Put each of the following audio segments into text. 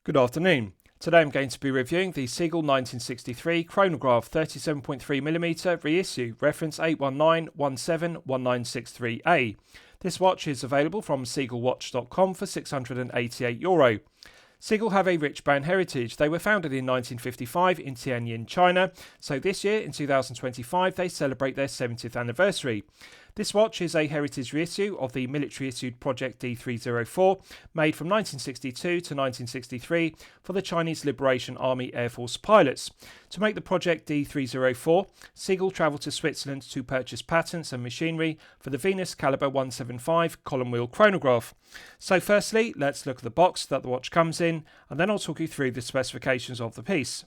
Good afternoon. Today I'm going to be reviewing the Seagull 1963 Chronograph 37.3mm Reissue reference 819.17.1963A. This watch is available from seagullwatch.com for €688. Seagull have a rich brand heritage. They were founded in 1955 in Tianjin, China, so this year in 2025 they celebrate their 70th anniversary. This watch is a heritage reissue of the military issued Project D304, made from 1962 to 1963 for the Chinese Liberation Army Air Force pilots. To make the Project D304, Seagull travelled to Switzerland to purchase patents and machinery for the Venus Caliber 175 column wheel chronograph. So firstly, let's look at the box that the watch comes in, and then I'll talk you through the specifications of the piece.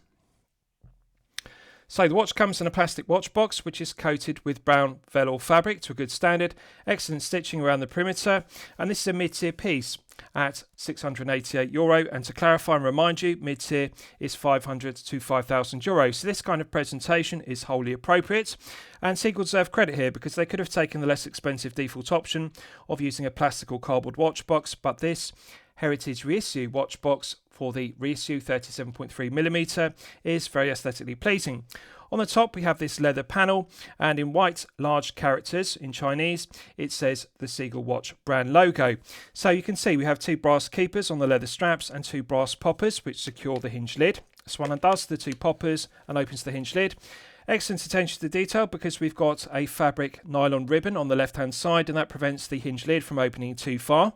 So the watch comes in a plastic watch box which is coated with brown velour fabric to a good standard, excellent stitching around the perimeter, and this is a mid-tier piece at €688, and to clarify and remind you, mid-tier is €500 to €5,000. So this kind of presentation is wholly appropriate, and Seagull deserve credit here because they could have taken the less expensive default option of using a plastic or cardboard watch box, but this heritage reissue watch box for the Reissue 37.3mm is very aesthetically pleasing. On the top we have this leather panel, and in white large characters in Chinese it says the Seagull watch brand logo. So you can see we have two brass keepers on the leather straps and two brass poppers which secure the hinge lid. This one undoes the two poppers and opens the hinge lid. Excellent attention to detail because we've got a fabric nylon ribbon on the left hand side, and that prevents the hinge lid from opening too far.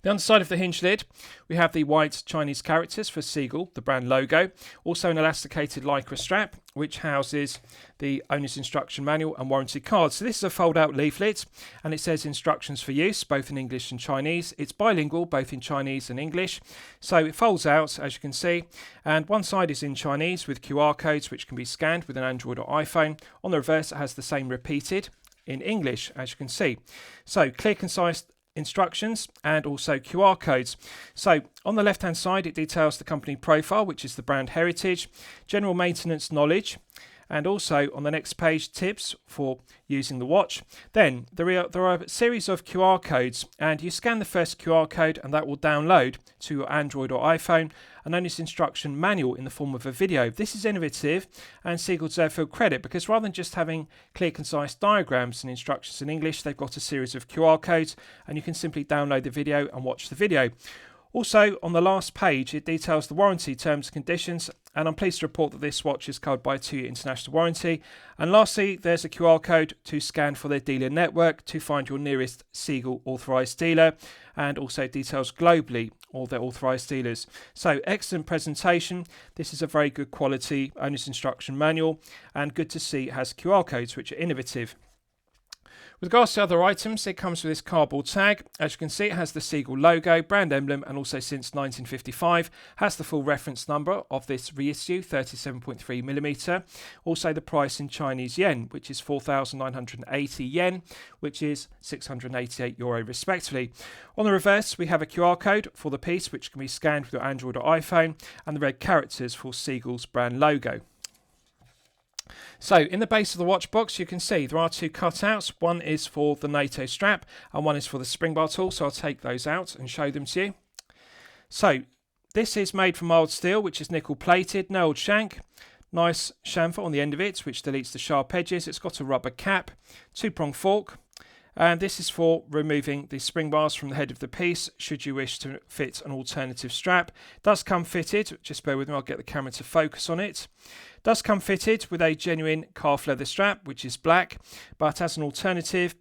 The underside of the hinge lid, we have the white Chinese characters for Seagull, the brand logo, also an elasticated lycra strap which houses the owner's instruction manual and warranty card. So this is a fold-out leaflet, and it says instructions for use both in English and Chinese. It's bilingual both in Chinese and English, so it folds out as you can see, and one side is in Chinese with QR codes which can be scanned with an Android or iPhone. On the reverse it has the same repeated in English as you can see. So clear, concise instructions and also QR codes. So on the left hand side it details the company profile, which is the brand heritage, general maintenance knowledge, and also on the next page tips for using the watch. Then there are a series of QR codes, and you scan the first QR code and that will download to your Android or iPhone an owner's instruction manual in the form of a video. This is innovative, and Seagull deserve full credit because rather than just having clear, concise diagrams and instructions in English, they've got a series of QR codes and you can simply download the video and watch the video. Also, on the last page, it details the warranty terms and conditions, and I'm pleased to report that this watch is covered by a 2-year international warranty. And lastly, there's a QR code to scan for their dealer network to find your nearest Seagull authorised dealer, and also details globally all their authorised dealers. So excellent presentation. This is a very good quality owner's instruction manual, and good to see it has QR codes which are innovative. With regards to other items, it comes with this cardboard tag. As you can see, it has the Seagull logo, brand emblem, and also since 1955 has the full reference number of this reissue 37.3mm. Also the price in Chinese yen, which is 4,980 yen, which is €688 respectively. On the reverse, we have a QR code for the piece, which can be scanned with your Android or iPhone, and the red characters for Seagull's brand logo. So in the base of the watch box you can see there are two cutouts. One is for the NATO strap and one is for the spring bar tool, so I'll take those out and show them to you. So this is made from mild steel, which is nickel plated, nailed shank, nice chamfer on the end of it which deletes the sharp edges. It's got a rubber cap, 2-prong fork, and this is for removing the spring bars from the head of the piece should you wish to fit an alternative strap. It does come fitted, just bear with me, I'll get the camera to focus on it. It does come fitted with a genuine calf leather strap which is black, but as an alternative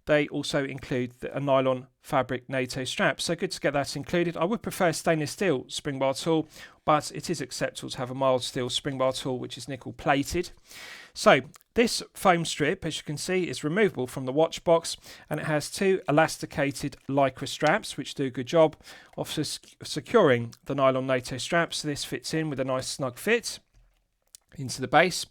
they also include a nylon fabric NATO strap, so good to get that included. I would prefer stainless steel spring bar tool, but it is acceptable to have a mild steel spring bar tool which is nickel plated. So this foam strip, as you can see, is removable from the watch box, and it has two elasticated lycra straps which do a good job of securing the nylon NATO straps. So this fits in with a nice snug fit into the base.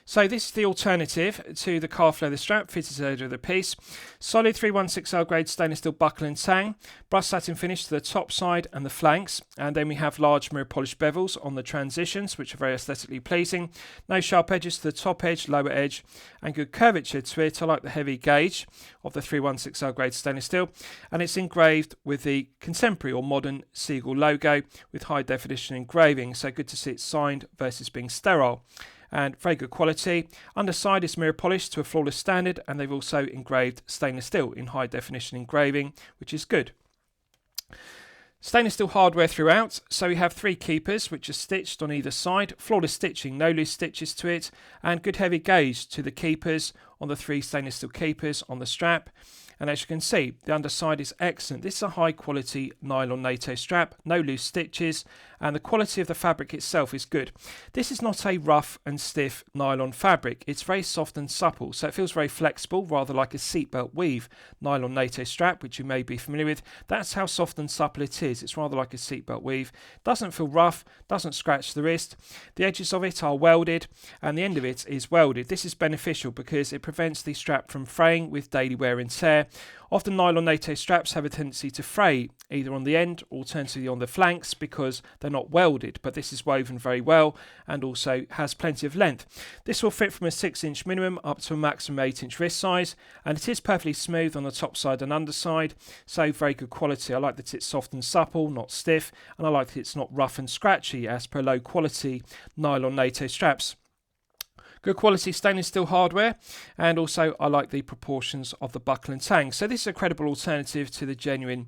So this is the alternative to the calf leather strap fitted to the head of the piece. Solid 316L grade stainless steel buckle and tang, brushed satin finish to the top side and the flanks, and then we have large mirror polished bevels on the transitions, which are very aesthetically pleasing. No sharp edges to the top edge, lower edge, and good curvature to it. I like the heavy gauge of the 316L grade stainless steel, and it's engraved with the contemporary or modern Seagull logo with high definition engraving, so good to see it signed versus being sterile. And very good quality. Underside is mirror polished to a flawless standard, and they've also engraved stainless steel in high definition engraving, which is good. Stainless steel hardware throughout, so we have 3 keepers which are stitched on either side, flawless stitching, no loose stitches to it, and good heavy gauge to the keepers on the 3 stainless steel keepers on the strap. And as you can see, the underside is excellent. This is a high quality nylon NATO strap, no loose stitches, and the quality of the fabric itself is good. This is not a rough and stiff nylon fabric. It's very soft and supple, so it feels very flexible, rather like a seatbelt weave nylon NATO strap, which you may be familiar with. That's how soft and supple it is. It's rather like a seatbelt weave. Doesn't feel rough, doesn't scratch the wrist. The edges of it are welded, and the end of it is welded. This is beneficial because it prevents the strap from fraying with daily wear and tear. Often nylon NATO straps have a tendency to fray either on the end or alternatively on the flanks because they're not welded, but this is woven very well and also has plenty of length. This will fit from a 6-inch minimum up to a maximum 8-inch wrist size, and it is perfectly smooth on the top side and underside, so very good quality. I like that it's soft and supple, not stiff, and I like that it's not rough and scratchy as per low quality nylon NATO straps. Good quality stainless steel hardware, and also I like the proportions of the buckle and tang. So this is a credible alternative to the genuine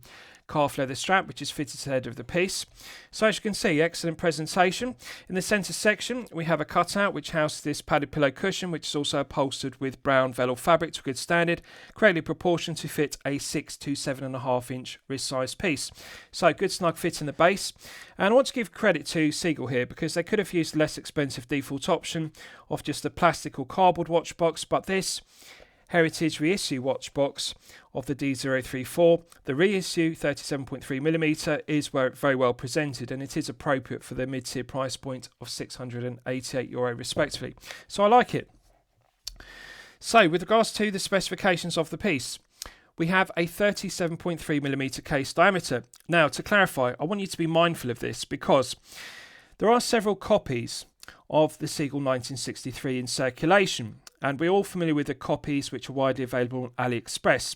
calf leather strap, which is fitted to the head of the piece. So as you can see, excellent presentation. In the centre section, we have a cutout which houses this padded pillow cushion, which is also upholstered with brown velour fabric to a good standard, correctly proportioned to fit a 6 to 7.5 inch wrist size piece. So good snug fit in the base. And I want to give credit to Seagull here because they could have used a less expensive default option of just a plastic or cardboard watch box, but this Heritage Reissue watch box of the D034, the Reissue 37.3mm is very well presented, and it is appropriate for the mid-tier price point of €688 respectively. So I like it. So with regards to the specifications of the piece, we have a 37.3mm case diameter. Now to clarify, I want you to be mindful of this because there are several copies of the Seagull 1963 in circulation, and we're all familiar with the copies which are widely available on AliExpress.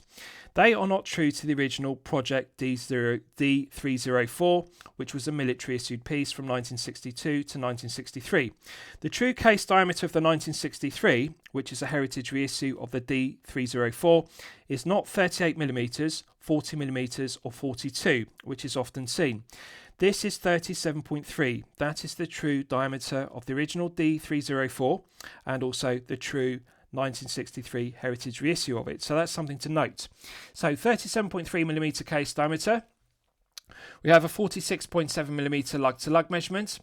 They are not true to the original Project D304, which was a military issued piece from 1962 to 1963. The true case diameter of the 1963, which is a heritage reissue of the D304, is not 38mm, 40mm or 42, which is often seen. This is 37.3. That is the true diameter of the original D304 and also the true 1963 heritage reissue of it. So that's something to note. So 37.3mm case diameter. We have a 46.7mm lug-to-lug measurement,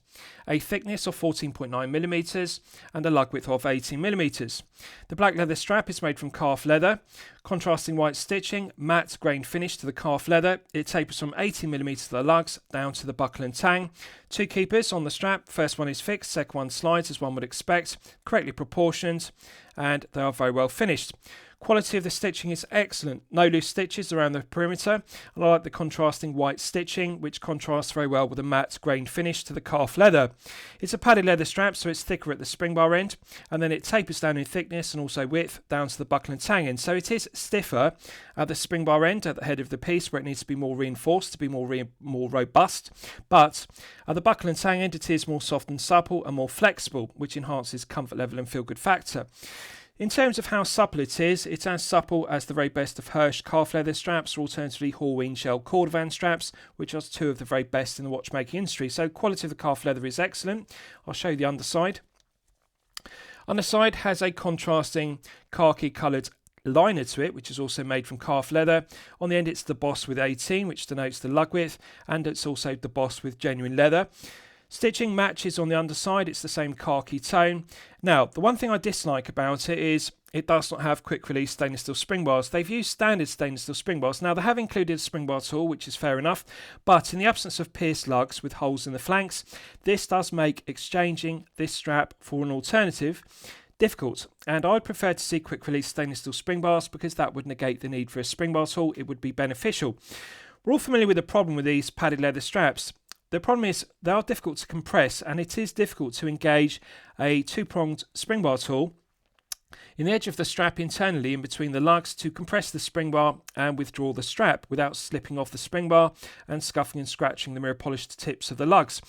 a thickness of 14.9mm, and a lug width of 18mm. The black leather strap is made from calf leather, contrasting white stitching, matte grain finish to the calf leather. It tapers from 18mm to the lugs down to the buckle and tang. 2 keepers on the strap. First one is fixed, second one slides as one would expect, correctly proportioned, and they are very well finished. Quality of the stitching is excellent. No loose stitches around the perimeter, and I like the contrasting white stitching, which contrasts very well with the matte grain finish to the calf leather. It's a padded leather strap, so it's thicker at the spring bar end, and then it tapers down in thickness and also width down to the buckle and tang end. So it is stiffer at the spring bar end at the head of the piece, where it needs to be more reinforced to be more robust, but at the buckle and tang end it is more soft and supple and more flexible, which enhances comfort level and feel good factor. In terms of how supple it is, it's as supple as the very best of Hirsch calf leather straps, or alternatively Horween Shell Cordovan straps, which are 2 of the very best in the watchmaking industry. So quality of the calf leather is excellent. I'll show you the underside. Underside has a contrasting khaki coloured liner to it, which is also made from calf leather. On the end it's the boss with 18, which denotes the lug width, and it's also the boss with genuine leather. Stitching matches on the underside, it's the same khaki tone. Now, the one thing I dislike about it is it does not have quick release stainless steel spring bars. They've used standard stainless steel spring bars. Now, they have included a spring bar tool, which is fair enough, but in the absence of pierced lugs with holes in the flanks, this does make exchanging this strap for an alternative difficult, and I'd prefer to see quick release stainless steel spring bars because that would negate the need for a spring bar tool. It would be beneficial. We're all familiar with the problem with these padded leather straps. The problem is they are difficult to compress, and it is difficult to engage a two-pronged spring bar tool in the edge of the strap internally in between the lugs to compress the spring bar and withdraw the strap without slipping off the spring bar and scuffing and scratching the mirror polished tips of the lugs.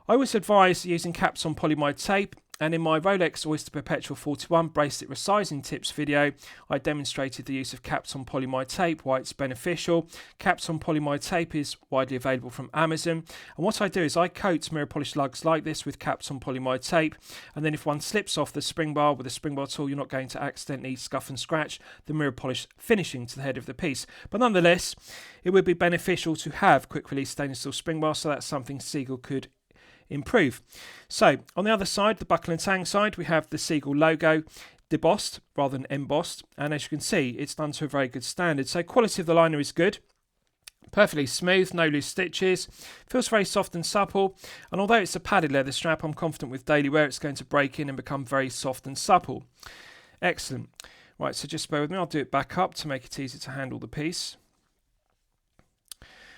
I always advise using caps on polyamide tape, and in my Rolex Oyster Perpetual 41 bracelet resizing tips video, I demonstrated the use of caps on polyamide tape, why it's beneficial. Caps on polyamide tape is widely available from Amazon, and what I do is I coat mirror polished lugs like this with caps on polyamide tape, and then if one slips off the spring bar with a spring bar tool, you're not going to accidentally scuff and scratch the mirror polish finishing to the head of the piece. But nonetheless, it would be beneficial to have quick release stainless steel spring bars, so that's something Seagull could improve. So on the other side, the buckle and tang side, we have the Seagull logo debossed rather than embossed, and as you can see, it's done to a very good standard. So quality of the liner is good, perfectly smooth, no loose stitches, feels very soft and supple, and although it's a padded leather strap, I'm confident with daily wear it's going to break in and become very soft and supple. Excellent. Right, so just bear with me, I'll do it back up to make it easy to handle the piece.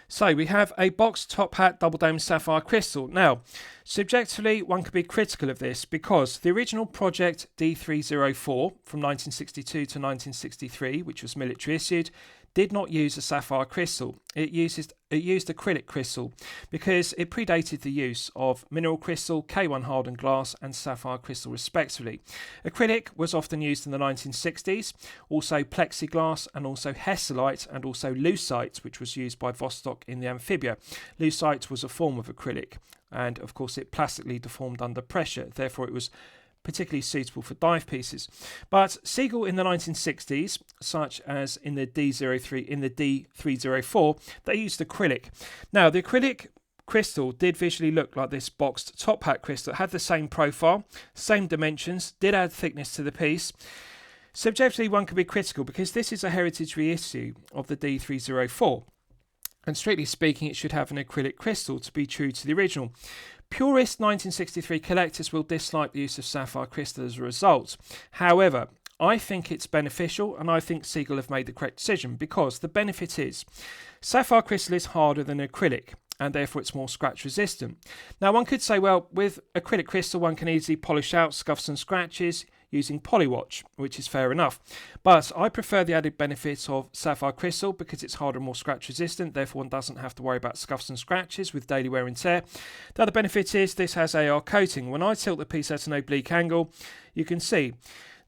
So we have a boxed top hat double dome sapphire crystal. Now, subjectively, one could be critical of this because the original project D304 from 1962 to 1963, which was military issued, did not use a sapphire crystal. It used acrylic crystal because it predated the use of mineral crystal, K1 hardened glass and sapphire crystal respectively. Acrylic was often used in the 1960s, also plexiglass and also hesselite and also lucite, which was used by Vostok in the amphibia. Lucite was a form of acrylic and of course it plastically deformed under pressure, therefore it was particularly suitable for dive pieces. But Seagull in the 1960s, such as in the D304, they used acrylic. Now, the acrylic crystal did visually look like this boxed top hat crystal. It had the same profile, same dimensions, did add thickness to the piece. Subjectively, one could be critical because this is a heritage reissue of the D304. And strictly speaking, it should have an acrylic crystal to be true to the original. Purist 1963 collectors will dislike the use of sapphire crystal as a result. However, I think it's beneficial and I think Seagull have made the correct decision because the benefit is sapphire crystal is harder than acrylic and therefore it's more scratch resistant. Now one could say, well, with acrylic crystal one can easily polish out scuffs and scratches using polywatch, which is fair enough. But I prefer the added benefits of sapphire crystal because it's harder and more scratch resistant, therefore one doesn't have to worry about scuffs and scratches with daily wear and tear. The other benefit is this has AR coating. When I tilt the piece at an oblique angle, you can see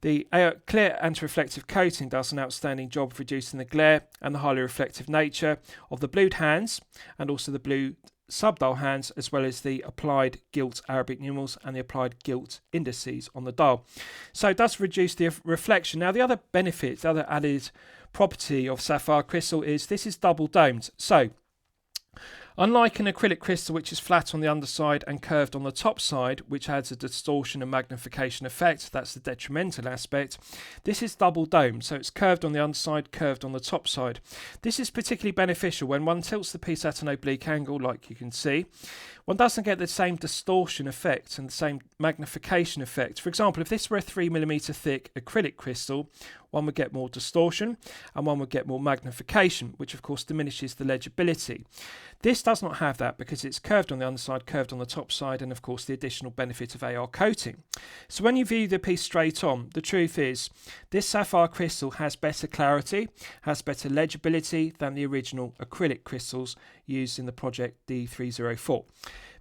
the clear anti-reflective coating does an outstanding job of reducing the glare and the highly reflective nature of the blued hands and also the blue subdial hands, as well as the applied gilt Arabic numerals and the applied gilt indices on the dial. So it does reduce the reflection. Now the other benefit, the other added property of sapphire crystal is this is double domed. So unlike an acrylic crystal which is flat on the underside and curved on the top side, which adds a distortion and magnification effect, that's the detrimental aspect, this is double domed, so it's curved on the underside, curved on the top side. This is particularly beneficial when one tilts the piece at an oblique angle, like you can see. One doesn't get the same distortion effect and the same magnification effect. For example, if this were a 3mm thick acrylic crystal, one would get more distortion and one would get more magnification, which of course diminishes the legibility. This does not have that because it's curved on the underside, curved on the top side, and of course the additional benefit of AR coating. So when you view the piece straight on, the truth is this sapphire crystal has better clarity, has better legibility than the original acrylic crystals used in the project D304.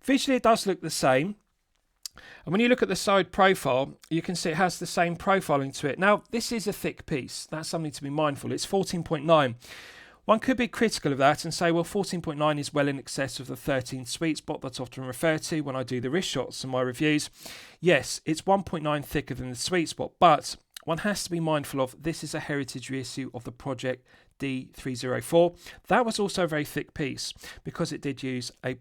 Visually it does look the same. And when you look at the side profile, you can see it has the same profiling to it. Now, this is a thick piece. That's something to be mindful. It's 14.9. One could be critical of that and say, well, 14.9 is well in excess of the 13 sweet spot that's often referred to when I do the wrist shots in my reviews. Yes, it's 1.9 thicker than the sweet spot, but one has to be mindful of this is a heritage reissue of the project D304. That was also a very thick piece because it did use a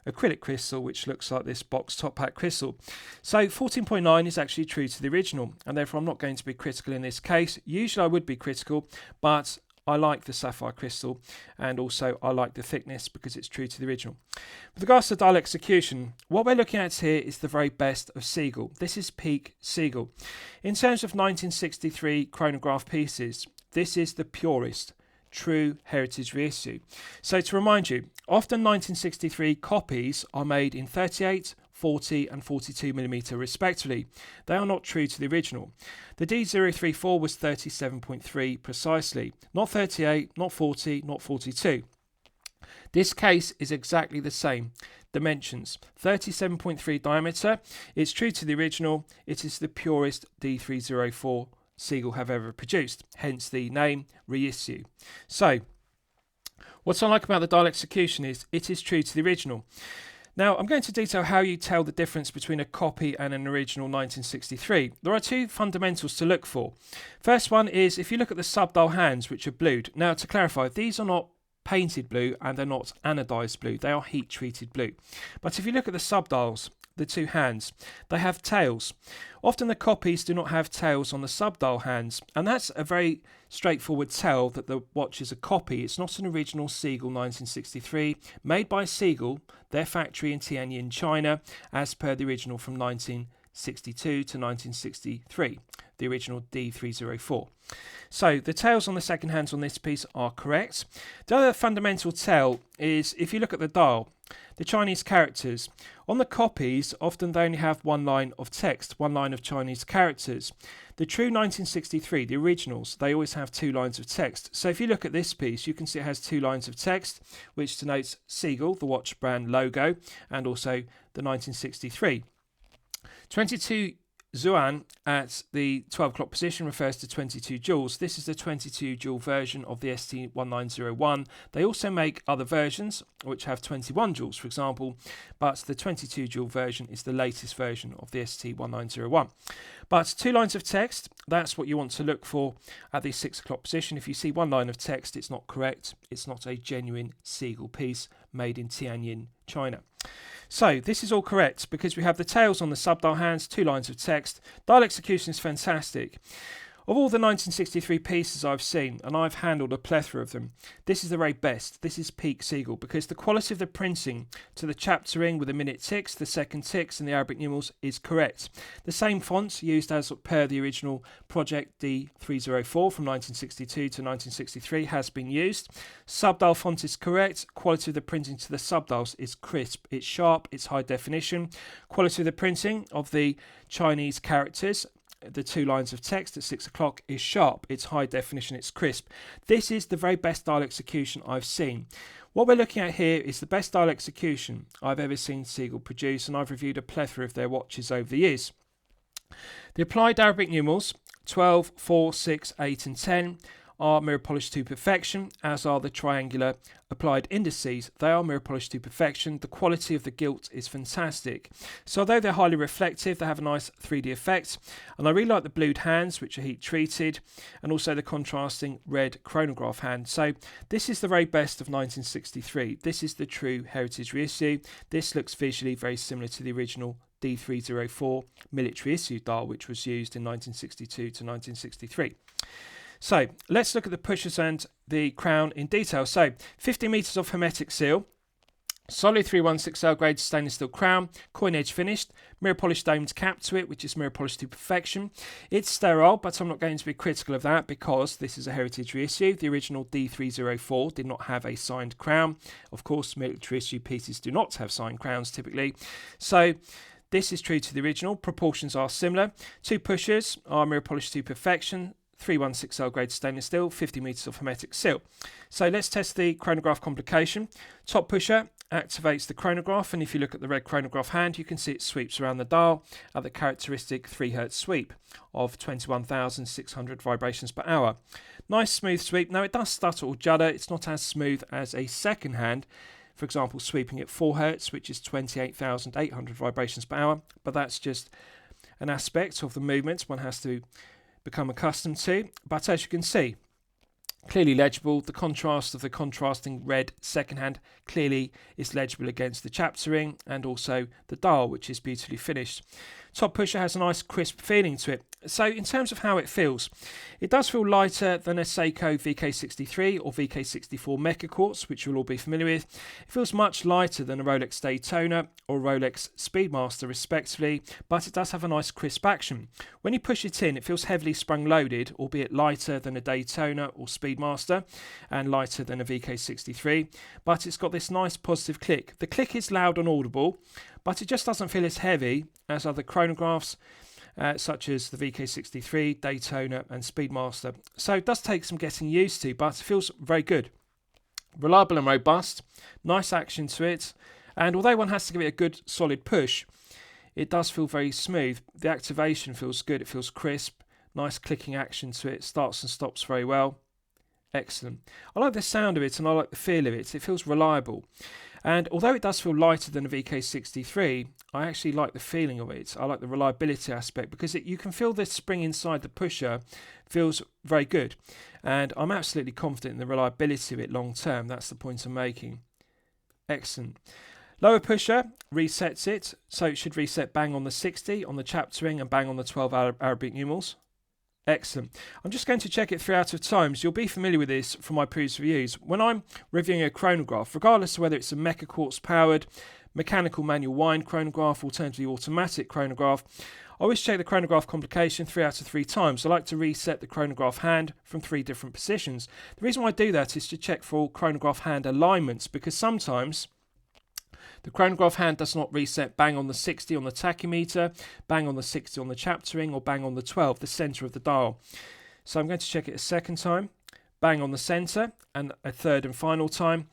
acrylic crystal which looks like this box top hat crystal. So 14.9 is actually true to the original and therefore I'm not going to be critical in this case. Usually I would be critical, but I like the sapphire crystal, and also I like the thickness because it's true to the original. With regards to dial execution, what we're looking at here is the very best of Seagull. This is peak Seagull. In terms of 1963 chronograph pieces, this is the purest true heritage reissue. So to remind you, often 1963 copies are made in 38, 40 and 42mm respectively. They are not true to the original. The D034 was 37.3 precisely, not 38, not 40, not 42. This case is exactly the same. Dimensions 37.3 diameter. It's true to the original. It is the purest D304 Seagull have ever produced, hence the name Reissue. So, what I like about the dial execution is it is true to the original. Now, I'm going to detail how you tell the difference between a copy and an original 1963. There are two fundamentals to look for. First one is if you look at the subdial hands, which are blued. Now, to clarify, these are not painted blue and they're not anodized blue. They are heat treated blue. But if you look at the subdials, the two hands, they have tails. Often the copies do not have tails on the subdial hands, and that's a very straightforward tell that the watch is a copy. It's not an original Seagull 1963 made by Seagull, their factory in Tianjin, China, as per the original from 1962 to 1963, the original D304. So the tails on the second hands on this piece are correct. The other fundamental tell is if you look at the dial, the Chinese characters. On the copies, often they only have one line of text, one line of Chinese characters. The true 1963, the originals, they always have two lines of text. So if you look at this piece, you can see it has two lines of text, which denotes Seagull, the watch brand logo, and also the 1963. 22 Zuan at the 12 o'clock position refers to 22 joules. This is the 22 joule version of the ST1901. They also make other versions which have 21 joules, for example, but the 22 joule version is the latest version of the ST1901. But two lines of text, that's what you want to look for at the 6 o'clock position. If you see one line of text, it's not correct. It's not a genuine Seagull piece made in Tianjin, China. So this is all correct because we have the tails on the subdial hands, two lines of text. Dial execution is fantastic. Of all the 1963 pieces I've seen, and I've handled a plethora of them, this is the very best. This is peak Seagull because the quality of the printing to the chaptering with the minute ticks, the second ticks and the Arabic numerals is correct. The same fonts used as per the original Project D304 from 1962 to 1963 has been used. Subdial font is correct. Quality of the printing to the subdials is crisp. It's sharp. It's high definition. Quality of the printing of the Chinese characters, the two lines of text at 6 o'clock, is sharp, it's high definition, it's crisp. This is the very best dial execution I've seen. What we're looking at here is the best dial execution I've ever seen Seagull produce, and I've reviewed a plethora of their watches over the years. The applied Arabic numerals 12, 4, 6, 8 and 10 are mirror polished to perfection, as are the triangular applied indices. They are mirror polished to perfection. The quality of the gilt is fantastic. So although they're highly reflective, they have a nice 3D effect. And I really like the blued hands, which are heat treated, and also the contrasting red chronograph hand. So this is the very best of 1963. This is the true heritage reissue. This looks visually very similar to the original D304 military issue dial, which was used in 1962 to 1963. So let's look at the pushers and the crown in detail. So 50 meters of hermetic seal, solid 316L grade stainless steel crown, coin edge finished, mirror polished domed cap to it, which is mirror polished to perfection. It's sterile, but I'm not going to be critical of that because this is a heritage reissue. The original D304 did not have a signed crown. Of course, military issue pieces do not have signed crowns typically. So this is true to the original. Proportions are similar. Two pushers are mirror polished to perfection. 316L grade stainless steel, 50 meters of hermetic seal. So let's test the chronograph complication. Top pusher activates the chronograph, and if you look at the red chronograph hand, you can see it sweeps around the dial at the characteristic 3 Hz sweep of 21,600 vibrations per hour. Nice smooth sweep. Now it does stutter or judder. It's not as smooth as a second hand, for example sweeping at 4 Hz, which is 28,800 vibrations per hour, but that's just an aspect of the movement one has to become accustomed to. But as you can see, clearly legible. The contrast of the contrasting red second hand clearly is legible against the chaptering and also the dial, which is beautifully finished. Top pusher has a nice crisp feeling to it. So in terms of how it feels, it does feel lighter than a Seiko VK63 or VK64 Mecha Quartz, which you'll all be familiar with. It feels much lighter than a Rolex Daytona or Rolex Speedmaster respectively, but it does have a nice crisp action. When you push it in, it feels heavily sprung loaded, albeit lighter than a Daytona or Speedmaster and lighter than a VK63, but it's got this nice positive click. The click is loud and audible, but it just doesn't feel as heavy as other chronographs, such as the VK63, Daytona and Speedmaster. So it does take some getting used to, but it feels very good. Reliable and robust, nice action to it, and although one has to give it a good solid push, it does feel very smooth. The activation feels good, it feels crisp, nice clicking action to it, starts and stops very well. Excellent. I like the sound of it and I like the feel of it. It feels reliable. And although it does feel lighter than a VK63, I actually like the feeling of it. I like the reliability aspect because you can feel the spring inside the pusher feels very good. And I'm absolutely confident in the reliability of it long term. That's the point I'm making. Excellent. Lower pusher resets it. So it should reset bang on the 60 on the chapter ring and bang on the 12 Arabic numerals. Excellent. I'm just going to check it 3 out of times. You'll be familiar with this from my previous reviews. When I'm reviewing a chronograph, regardless of whether it's a Mecha Quartz powered, mechanical manual wind chronograph, alternatively automatic chronograph, I always check the chronograph complication 3 out of 3 times. I like to reset the chronograph hand from 3 different positions. The reason why I do that is to check for all chronograph hand alignments, because sometimes the chronograph hand does not reset bang on the 60 on the tachymeter, bang on the 60 on the chapter ring, or bang on the 12, the centre of the dial. So I'm going to check it a second time, bang on the centre, and a third and final time.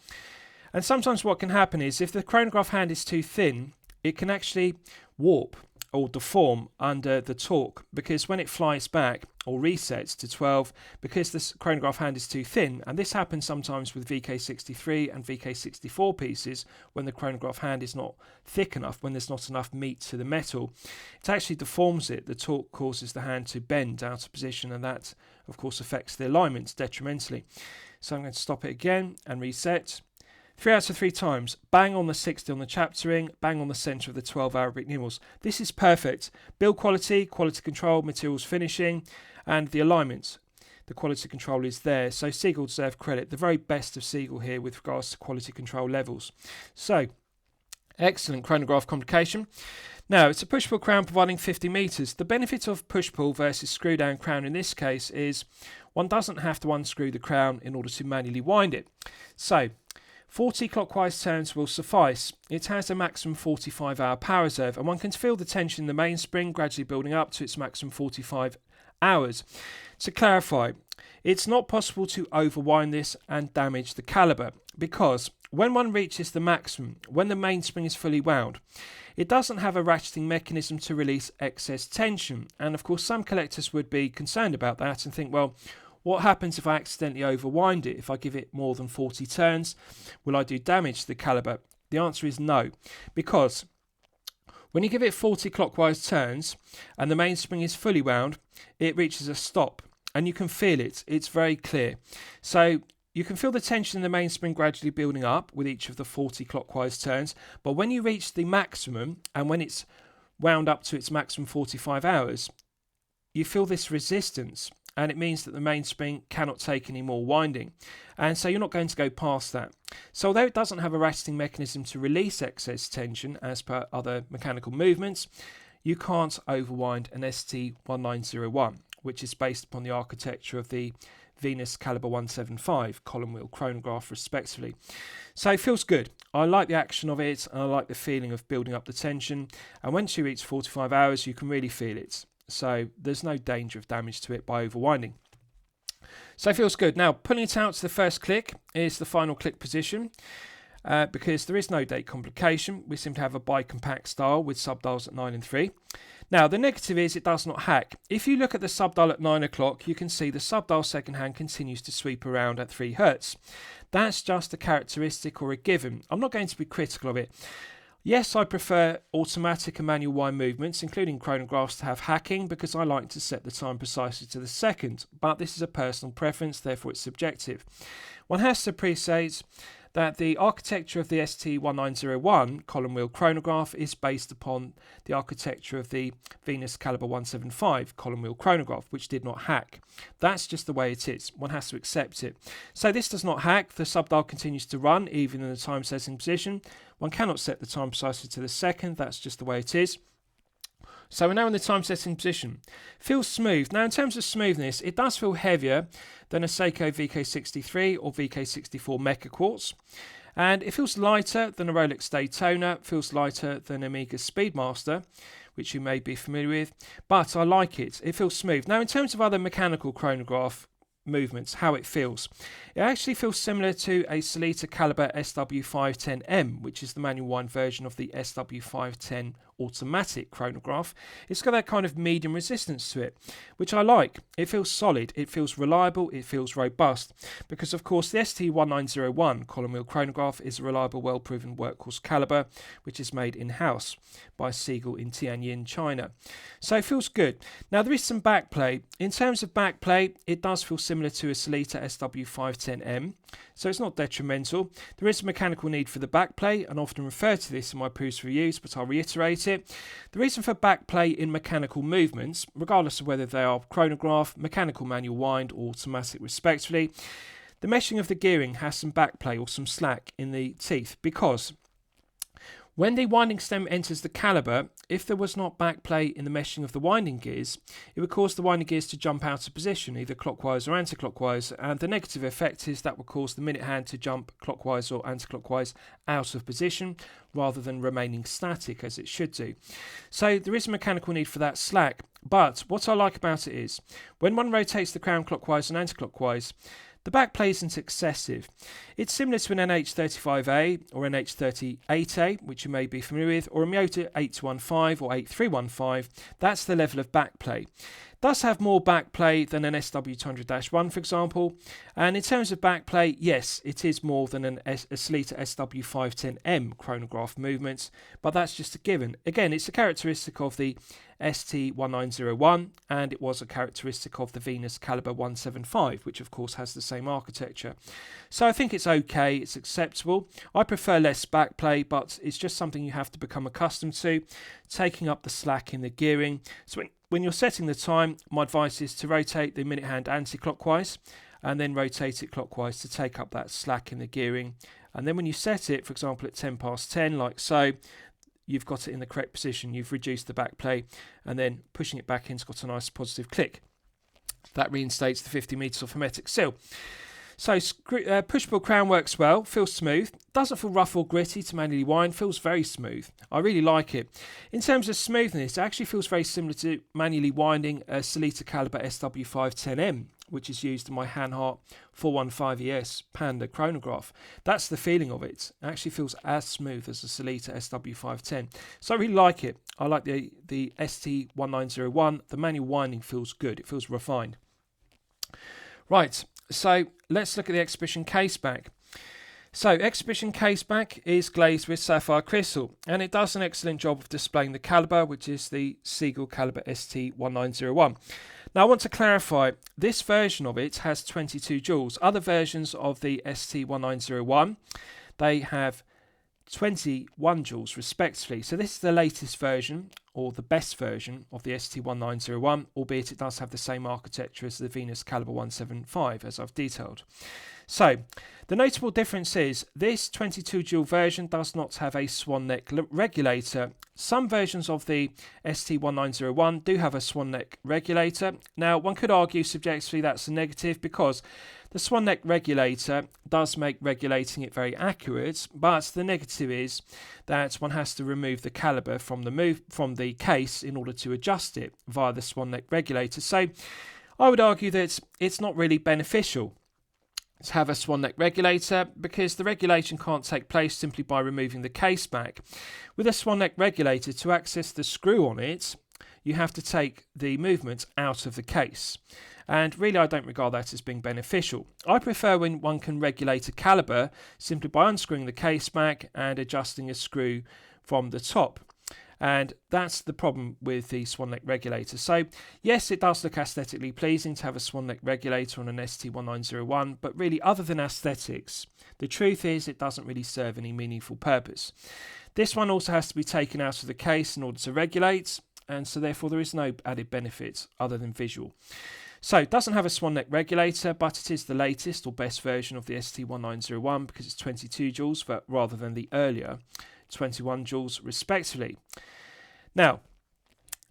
And sometimes what can happen is if the chronograph hand is too thin, it can actually warp or deform under the torque, because when it flies back or resets to 12, because this chronograph hand is too thin, and this happens sometimes with VK63 and VK64 pieces when the chronograph hand is not thick enough, when there's not enough meat to the metal, it actually deforms it. The torque causes the hand to bend out of position, and that of course affects the alignments detrimentally. So I'm going to stop it again and reset. 3 out of 3 times, bang on the 60 on the chapter ring, bang on the centre of the 12 Arabic numerals. This is perfect. Build quality, quality control, materials finishing, and the alignments. The quality control is there. So Seagull deserve credit. The very best of Seagull here with regards to quality control levels. So, excellent chronograph complication. Now, it's a push-pull crown providing 50 metres. The benefit of push-pull versus screw-down crown in this case is one doesn't have to unscrew the crown in order to manually wind it. So, 40 clockwise turns will suffice. It has a maximum 45-hour power reserve, and one can feel the tension in the mainspring gradually building up to its maximum 45 hours. To clarify, it's not possible to overwind this and damage the caliber, because when one reaches the maximum, when the mainspring is fully wound, it doesn't have a ratcheting mechanism to release excess tension. And of course, some collectors would be concerned about that and think, well, what happens if I accidentally overwind it? If I give it more than 40 turns, will I do damage to the caliber? The answer is no, because when you give it 40 clockwise turns and the mainspring is fully wound, it reaches a stop and you can feel it. It's very clear. So you can feel the tension in the mainspring gradually building up with each of the 40 clockwise turns, but when you reach the maximum and when it's wound up to its maximum 45 hours, you feel this resistance. And it means that the mainspring cannot take any more winding. And so you're not going to go past that. So although it doesn't have a ratcheting mechanism to release excess tension as per other mechanical movements, you can't overwind an ST1901, which is based upon the architecture of the Venus Caliber 175 column wheel chronograph respectively. So it feels good. I like the action of it, and I like the feeling of building up the tension. And once you reach 45 hours, you can really feel it. So there's no danger of damage to it by overwinding. So it feels good. Now, pulling it out to the first click is the final click position. Because there is no date complication. We simply have a bi-compact style with subdials at 9 and 3. Now, the negative is it does not hack. If you look at the subdial at 9 o'clock, you can see the subdial second hand continues to sweep around at 3 Hz. That's just a characteristic or a given. I'm not going to be critical of it. Yes, I prefer automatic and manual wind movements, including chronographs, to have hacking because I like to set the time precisely to the second. But this is a personal preference, therefore it's subjective. One has to appreciate that the architecture of the ST1901 column wheel chronograph is based upon the architecture of the Venus Caliber 175 column wheel chronograph, which did not hack. That's just the way it is. One has to accept it. So this does not hack. The subdial continues to run even in the time setting position. One cannot set the time precisely to the second. That's just the way it is. So we're now in the time setting position. Feels smooth. Now in terms of smoothness, it does feel heavier than a Seiko VK63 or VK64 Mecha Quartz. And it feels lighter than a Rolex Daytona, feels lighter than Omega Speedmaster, which you may be familiar with. But I like it. It feels smooth. Now in terms of other mechanical chronograph movements, how it feels. It actually feels similar to a Sellita Caliber SW510M, which is the manual wind version of the SW510 automatic chronograph. It's got that kind of medium resistance to it, which I like. It feels solid, it feels reliable, it feels robust, because of course the ST1901 column wheel chronograph is a reliable, well-proven workhorse caliber, which is made in-house by Seagull in Tianjin, China. So it feels good. Now there is some backplay. In terms of backplay, it does feel similar to a Sellita SW510M, so it's not detrimental. There is a mechanical need for the backplay, and I often refer to this in my previous reviews, but I'll reiterate it. The reason for backplay in mechanical movements, regardless of whether they are chronograph, mechanical manual wind, or automatic respectively, the meshing of the gearing has some backplay or some slack in the teeth, because when the winding stem enters the caliber, if there was not backplay in the meshing of the winding gears, it would cause the winding gears to jump out of position, either clockwise or anti-clockwise, and the negative effect is that would cause the minute hand to jump clockwise or anti-clockwise out of position, rather than remaining static as it should do. So there is a mechanical need for that slack, but what I like about it is, when one rotates the crown clockwise and anti-clockwise, the backplay isn't excessive. It's similar to an NH35A or NH38A, which you may be familiar with, or a Miyota 8215 or 8315. That's the level of backplay. It does have more backplay than an SW200-1, for example. And in terms of backplay, yes, it is more than a Sellita SW510M chronograph movement, but that's just a given. Again, it's a characteristic of the ST1901, and it was a characteristic of the Venus Caliber 175, which of course has the same architecture. So I think it's okay, it's acceptable. I prefer less backplay, but it's just something you have to become accustomed to, taking up the slack in the gearing. So when you're setting the time, my advice is to rotate the minute hand anti-clockwise, and then rotate it clockwise to take up that slack in the gearing. And then when you set it, for example, at 10 past 10, like so, you've got it in the correct position. You've reduced the backplay, and then pushing it back in's got a nice positive click. That reinstates the 50 metres of hermetic seal. So push-pull crown works well, feels smooth, doesn't feel rough or gritty to manually wind, feels very smooth. I really like it. In terms of smoothness, it actually feels very similar to manually winding a Sellita Caliber SW510M, which is used in my Hanhart 415ES Panda chronograph. That's the feeling of it. It actually feels as smooth as a Sellita SW510. So I really like it. I like the ST1901. The manual winding feels good. It feels refined. Right, so let's look at the exhibition caseback. So exhibition caseback is glazed with sapphire crystal, and it does an excellent job of displaying the caliber, which is the Seagull Caliber ST1901. Now I want to clarify, this version of it has 22 joules. Other versions of the ST1901, they have 21 joules respectively. So this is the latest version, or the best version of the ST1901, albeit it does have the same architecture as the Venus Caliber 175, as I've detailed. So the notable difference is this 22 joule version does not have a swan neck regulator. Some versions of the ST1901 do have a swan neck regulator. Now one could argue subjectively that's a negative, because the swan neck regulator does make regulating it very accurate, but the negative is that one has to remove the caliber from the case in order to adjust it via the swan neck regulator. So I would argue that it's not really beneficial to have a swan neck regulator, because the regulation can't take place simply by removing the case back. With a swan neck regulator, to access the screw on it, you have to take the movement out of the case. And really I don't regard that as being beneficial. I prefer when one can regulate a caliber simply by unscrewing the case back and adjusting a screw from the top. And that's the problem with the swan neck regulator. So yes, it does look aesthetically pleasing to have a swan neck regulator on an ST1901, but really other than aesthetics, the truth is it doesn't really serve any meaningful purpose. This one also has to be taken out of the case in order to regulate, and so therefore there is no added benefit other than visual. So it doesn't have a swan neck regulator, but it is the latest or best version of the ST1901 because it's 22 joules rather than the earlier 21 joules respectively. Now,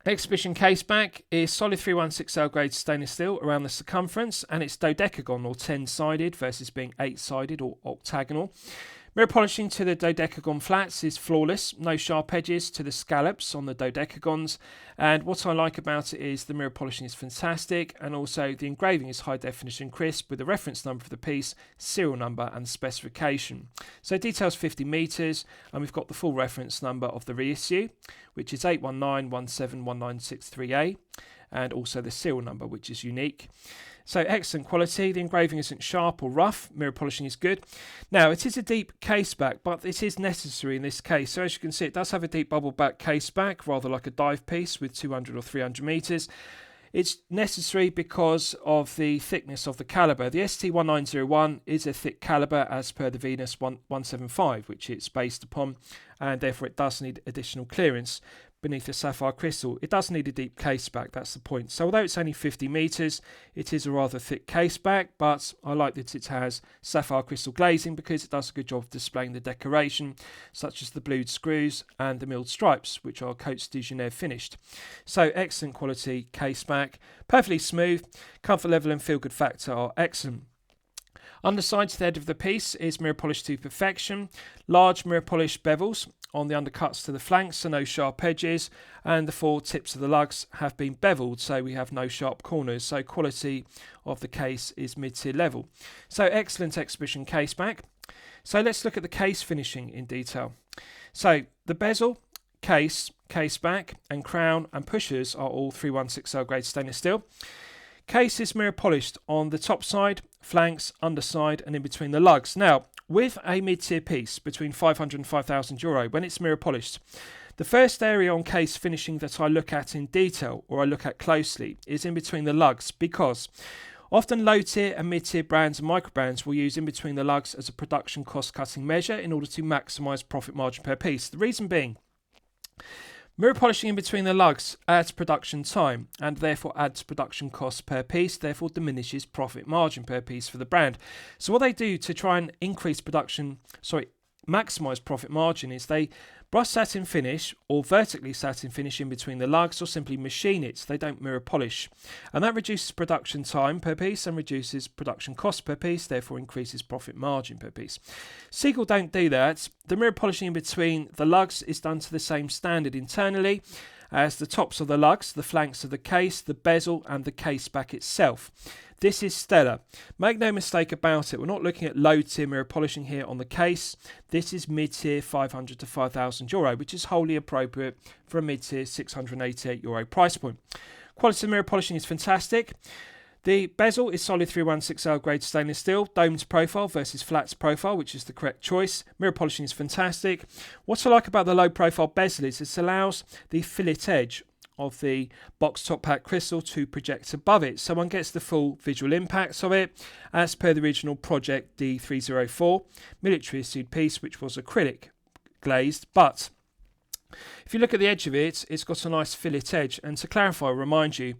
exhibition case back is solid 316L grade stainless steel around the circumference, and it's dodecagon or 10-sided versus being 8-sided or octagonal. Mirror polishing to the dodecagon flats is flawless, no sharp edges to the scallops on the dodecagons, and what I like about it is the mirror polishing is fantastic, and also the engraving is high definition crisp with the reference number for the piece, serial number and specification. So details 50 metres, and we've got the full reference number of the reissue, which is 819.17.1963A, and also the serial number, which is unique. So excellent quality, the engraving isn't sharp or rough, mirror polishing is good. Now it is a deep case back, but it is necessary in this case. So as you can see, it does have a deep bubble back case back, rather like a dive piece with 200 or 300 metres. It's necessary because of the thickness of the calibre. The ST1901 is a thick calibre as per the Venus 175, which it's based upon, and therefore it does need additional clearance beneath the sapphire crystal. It does need a deep case back, that's the point. So although it's only 50 metres, it is a rather thick case back, but I like that it has sapphire crystal glazing because it does a good job of displaying the decoration, such as the blued screws and the milled stripes, which are Coats de Genève finished. So excellent quality case back, perfectly smooth, comfort level and feel good factor are excellent. Underside to the head of the piece is mirror polished to perfection, large mirror polished bevels on the undercuts to the flanks, so no sharp edges, and the four tips of the lugs have been beveled, so we have no sharp corners, so quality of the case is mid-tier level. So excellent exhibition case back. So let's look at the case finishing in detail. So the bezel, case back and crown and pushers are all 316L grade stainless steel. Case is mirror polished on the top side, flanks, underside and in between the lugs. Now, with a mid-tier piece between 500 and 5,000 euro, when it's mirror polished, the first area on case finishing that I look at in detail or I look at closely is in between the lugs, because often low-tier and mid-tier brands and micro brands will use in between the lugs as a production cost-cutting measure in order to maximise profit margin per piece. The reason being, mirror polishing in between the lugs adds production time and therefore adds production costs per piece, therefore diminishes profit margin per piece for the brand. So what they do to try and maximise profit margin is they brush satin finish or vertically satin finish in between the lugs, or simply machine it. They don't mirror polish, and that reduces production time per piece and reduces production cost per piece, therefore increases profit margin per piece. Seagull don't do that. The mirror polishing in between the lugs is done to the same standard internally as the tops of the lugs, the flanks of the case, the bezel and the case back itself. This is stellar. Make no mistake about it, we're not looking at low tier mirror polishing here on the case. This is mid-tier 500 to 5,000 euro, which is wholly appropriate for a mid-tier 688 euro price point. Quality of mirror polishing is fantastic. The bezel is solid 316L grade stainless steel, domed profile versus flats profile, which is the correct choice. Mirror polishing is fantastic. What I like about the low profile bezel is it allows the fillet edge of the box top hat crystal to project above it, so one gets the full visual impact of it, as per the original Project D304 military issued piece, which was acrylic glazed. But if you look at the edge of it, it's got a nice fillet edge. And to clarify, I'll remind you,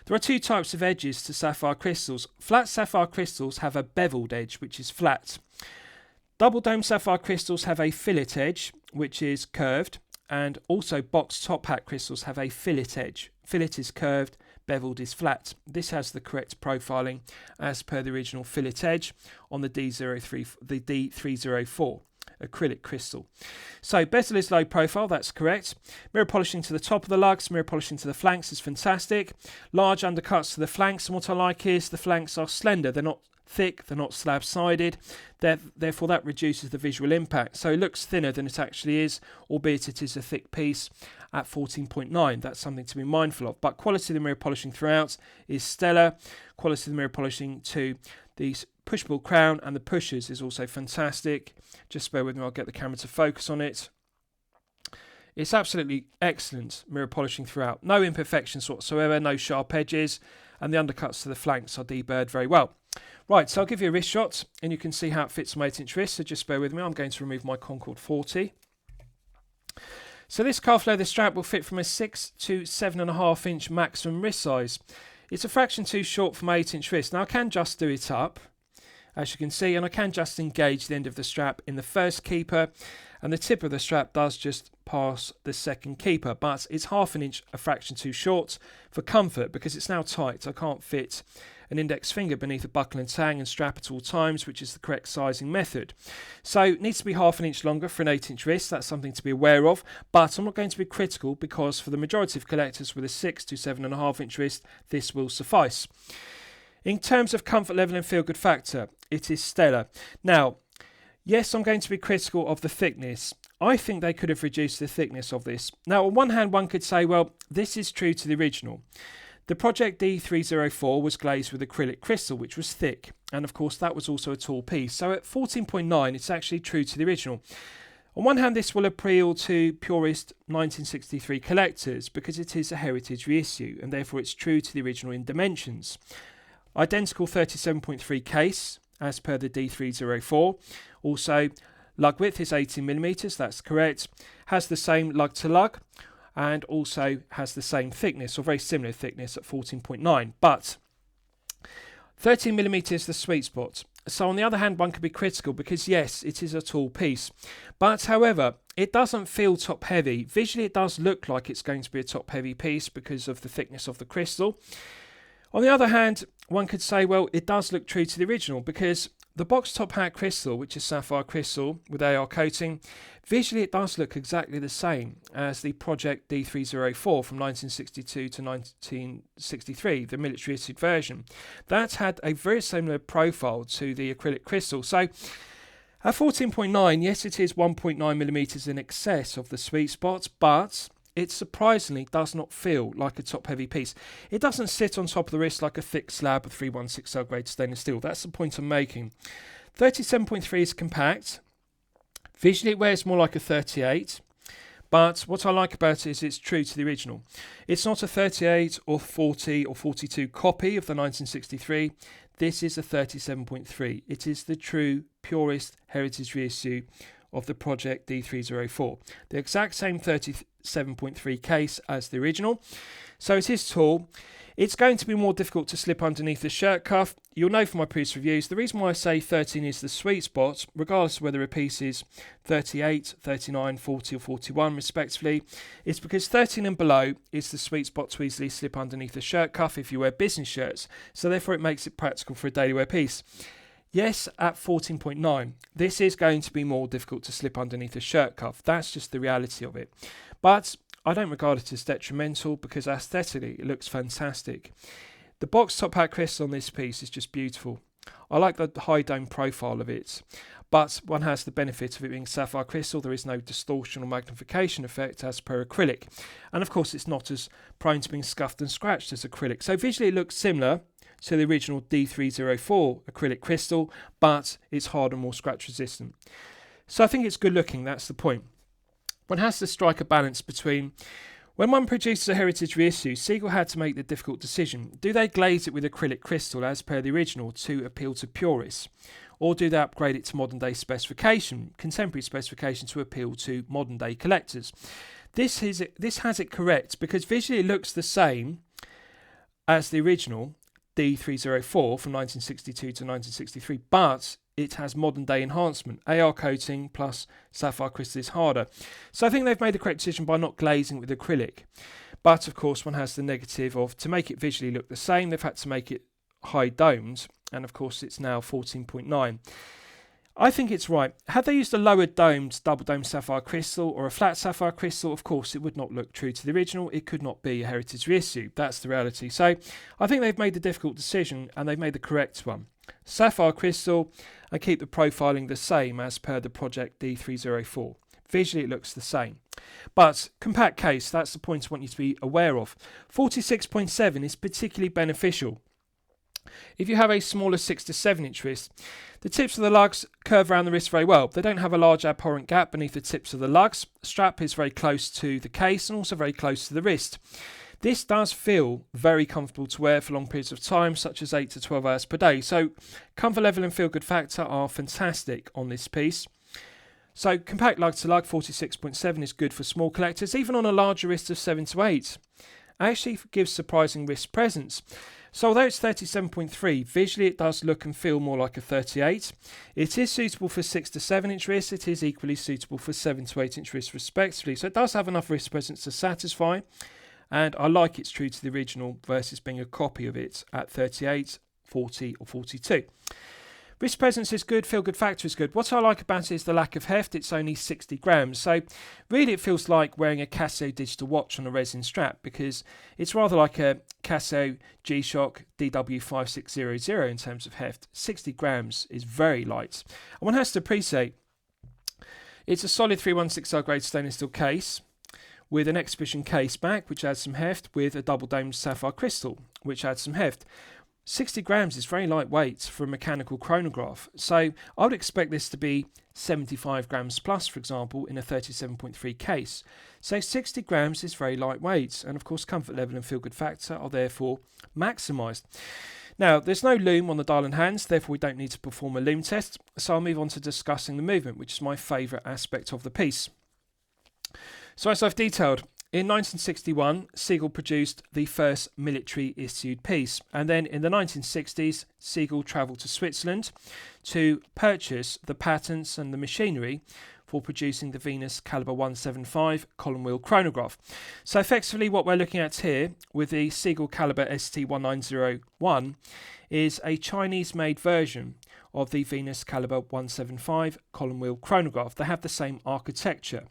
there are two types of edges to sapphire crystals. Flat sapphire crystals have a beveled edge, which is flat. Double dome sapphire crystals have a fillet edge, which is curved. And also box top hat crystals have a fillet edge. Fillet is curved, beveled is flat. This has the correct profiling as per the original fillet edge on the D304 acrylic crystal. So bezel is low profile, that's correct. Mirror polishing to the top of the lugs, mirror polishing to the flanks is fantastic. Large undercuts to the flanks, and what I like is the flanks are slender, they're not thick, they're not slab-sided, therefore that reduces the visual impact. So it looks thinner than it actually is, albeit it is a thick piece at 14.9. That's something to be mindful of. But quality of the mirror polishing throughout is stellar. Quality of the mirror polishing to the pushable crown and the pushers is also fantastic. Just bear with me, I'll get the camera to focus on it. It's absolutely excellent mirror polishing throughout. No imperfections whatsoever, no sharp edges, and the undercuts to the flanks are deburred very well. Right, so I'll give you a wrist shot, and you can see how it fits my 8-inch wrist, so just bear with me. I'm going to remove my Concord 40. So this calf leather strap will fit from a 6 to 7.5 inch maximum wrist size. It's a fraction too short for my 8-inch wrist. Now I can just do it up, as you can see, and I can just engage the end of the strap in the first keeper, and the tip of the strap does just pass the second keeper, but it's half an inch a fraction too short for comfort because it's now tight. I can't fit an index finger beneath a buckle and tang and strap at all times, which is the correct sizing method. So it needs to be half an inch longer for an 8-inch wrist. That's something to be aware of, but I'm not going to be critical because for the majority of collectors with a 6 to 7.5 inch wrist, this will suffice. In terms of comfort level and feel good factor, it is stellar. Now, yes, I'm going to be critical of the thickness. I think they could have reduced the thickness of this. Now, on one hand, one could say, well, this is true to the original. The Project D304 was glazed with acrylic crystal, which was thick, and of course that was also a tall piece. So at 14.9, it's actually true to the original. On one hand, this will appeal to purist 1963 collectors because it is a heritage reissue, and therefore it's true to the original in dimensions. Identical 37.3 case, as per the D304. Also, lug width is 18mm, that's correct. Has the same lug to lug, and also has the same thickness, or very similar thickness, at 14.9. But 13mm is the sweet spot. So on the other hand, one could be critical because yes, it is a tall piece. But however, it doesn't feel top heavy. Visually, it does look like it's going to be a top heavy piece because of the thickness of the crystal. On the other hand, one could say, well, it does look true to the original because the box top hat crystal, which is sapphire crystal with AR coating, visually it does look exactly the same as the Project D304 from 1962 to 1963, the military issued version. That had a very similar profile to the acrylic crystal. So at 14.9, yes, it is 1.9mm in excess of the sweet spot, but it surprisingly does not feel like a top-heavy piece. It doesn't sit on top of the wrist like a thick slab of 316L grade stainless steel. That's the point I'm making. 37.3 is compact. Visually, it wears more like a 38. But what I like about it is it's true to the original. It's not a 38 or 40 or 42 copy of the 1963. This is a 37.3. It is the true, purest heritage reissue of the Project D304. The exact same 37.3 case as the original. So it is tall. It's going to be more difficult to slip underneath the shirt cuff. You'll know from my previous reviews, the reason why I say 13 is the sweet spot, regardless of whether a piece is 38, 39, 40 or 41 respectively, is because 13 and below is the sweet spot to easily slip underneath the shirt cuff if you wear business shirts. So therefore it makes it practical for a daily wear piece. Yes, at 14.9, this is going to be more difficult to slip underneath a shirt cuff. That's just the reality of it. But I don't regard it as detrimental because aesthetically it looks fantastic. The box top hat crystal on this piece is just beautiful. I like the high dome profile of it, but one has the benefit of it being sapphire crystal. There is no distortion or magnification effect as per acrylic. And of course it's not as prone to being scuffed and scratched as acrylic. So visually it looks similar to the original D304 acrylic crystal, but it's harder and more scratch resistant. So I think it's good looking, that's the point. One has to strike a balance between, when one produces a heritage reissue, Seagull had to make the difficult decision. Do they glaze it with acrylic crystal as per the original to appeal to purists? Or do they upgrade it to modern day specification, contemporary specification to appeal to modern day collectors? This has it correct because visually it looks the same as the original D304 from 1962 to 1963, but it has modern day enhancement. AR coating plus sapphire crystal is harder. So I think they've made the correct decision by not glazing with acrylic. But of course one has the negative of, to make it visually look the same, they've had to make it high domed, and of course it's now 14.9. I think it's right. Had they used a lower domed, double domed sapphire crystal or a flat sapphire crystal, of course it would not look true to the original. It could not be a heritage reissue. That's the reality. So I think they've made the difficult decision and they've made the correct one. Sapphire crystal and keep the profiling the same as per the Project D304. Visually it looks the same. But compact case, that's the point I want you to be aware of. 46.7 is particularly beneficial. If you have a smaller 6 to 7 inch wrist, the tips of the lugs curve around the wrist very well. They don't have a large abhorrent gap beneath the tips of the lugs. The strap is very close to the case and also very close to the wrist. This does feel very comfortable to wear for long periods of time, such as 8 to 12 hours per day. So comfort level and feel good factor are fantastic on this piece. So compact lug to lug 46.7 is good for small collectors, even on a larger wrist of 7 to 8. Actually gives surprising wrist presence. So although it's 37.3, visually it does look and feel more like a 38. It is suitable for 6 to 7 inch wrists. It is equally suitable for 7 to 8 inch wrists respectively. So it does have enough wrist presence to satisfy. And I like it's true to the original versus being a copy of it at 38, 40 or 42. Wrist presence is good, feel good factor is good. What I like about it is the lack of heft. It's only 60 grams. So really it feels like wearing a Casio digital watch on a resin strap, because it's rather like a Casio G-Shock DW5600 in terms of heft. 60 grams is very light. And one has to appreciate it's a solid 316L grade stainless steel case with an exhibition case back, which adds some heft, with a double domed sapphire crystal, which adds some heft. 60 grams is very lightweight for a mechanical chronograph, so I would expect this to be 75 grams plus, for example, in a 37.3 case. So 60 grams is very lightweight, and of course comfort level and feel good factor are therefore maximised. Now, there's no loom on the dial and hands, therefore we don't need to perform a loom test, so I'll move on to discussing the movement, which is my favourite aspect of the piece. So as I've detailed, in 1961, Seagull produced the first military-issued piece, and then in the 1960s, Seagull travelled to Switzerland to purchase the patents and the machinery for producing the Venus caliber 175 column wheel chronograph. So effectively what we're looking at here with the Seagull caliber ST1901 is a Chinese-made version of the Venus caliber 175 column wheel chronograph. They have the same architecture.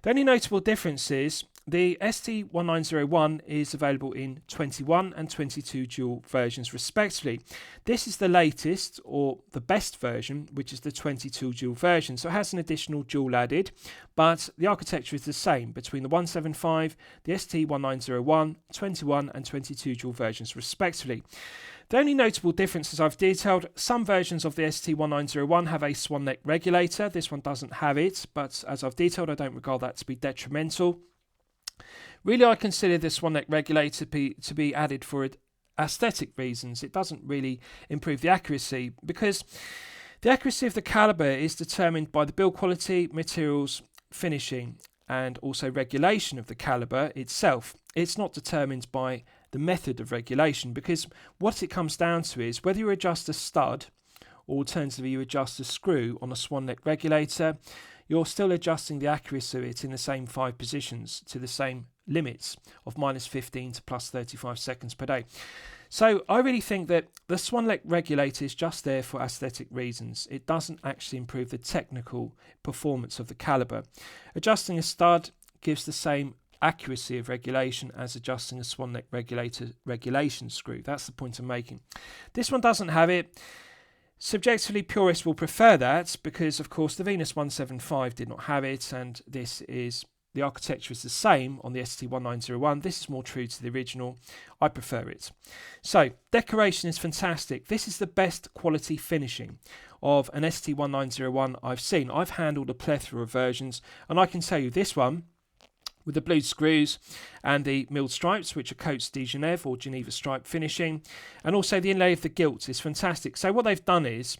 The only notable difference is the ST1901 is available in 21 and 22 dual versions respectively. This is the latest or the best version, which is the 22 dual version. So it has an additional dual added, but the architecture is the same between the 175, the ST1901, 21 and 22 dual versions respectively. The only notable difference, as I've detailed, some versions of the ST1901 have a swan neck regulator. This one doesn't have it, but as I've detailed, I don't regard that to be detrimental. Really, I consider this swan neck regulator to be added for aesthetic reasons. It doesn't really improve the accuracy, because the accuracy of the caliber is determined by the build quality, materials, finishing, and also regulation of the caliber itself. It's not determined by the method of regulation, because what it comes down to is whether you adjust a stud or alternatively you adjust a screw on a swan neck regulator, you're still adjusting the accuracy of it in the same 5 positions to the same limits of -15 to +35 seconds per day. So I really think that the swan neck regulator is just there for aesthetic reasons. It doesn't actually improve the technical performance of the caliber. Adjusting a stud gives the same accuracy of regulation as adjusting a swan neck regulator regulation screw. That's the point I'm making. This one doesn't have it. Subjectively, purists will prefer that because, of course, the Venus 175 did not have it, and the architecture is the same on the ST1901. This is more true to the original. I prefer it. So, decoration is fantastic. This is the best quality finishing of an ST1901 I've seen. I've handled a plethora of versions, and I can tell you this one, with the blued screws and the milled stripes, which are Coats de Genève or Geneva stripe finishing, and also the inlay of the gilt is fantastic. So what they've done is